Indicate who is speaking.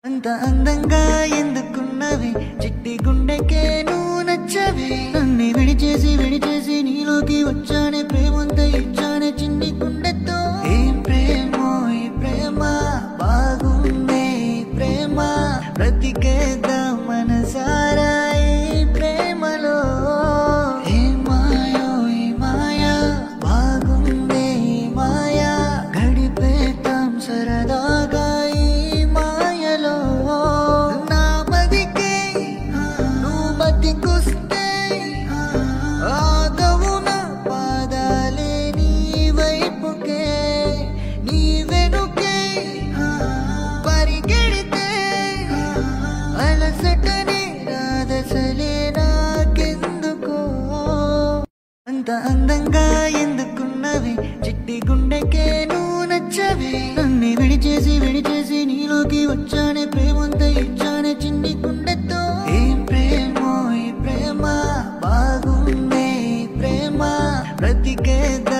Speaker 1: అంత అందంగా ఎందుకున్నవి చిట్టి గుండెకే నువ్వు నచ్చవి నన్ను విడిచేసి నీలోకి వచ్చానే ప్రేమంతా ఇచ్చానే చిన్ని గుండెతో ఏం ప్రేమో ఈ ప్రేమ బాగుందే ప్రేమ బ్రతికేద్దాం మనసారా ఈ ప్రేమలో ఏం మాయో ఈ మాయా బాగుందే ఈ మాయా గడిపేద్దాం సరదాగా అంత అందంగా ఎందుకున్నవి చిట్టి గుండెకే నువ్వు నచ్చవి నన్ను విడిచేసి నీలోకి వచ్చానే ప్రేమంతా ఇచ్చానే చిన్ని గుండెతో ఏం ప్రేమో ఈ ప్రేమ బాగుందే ప్రేమ బ్రతికేద్దాం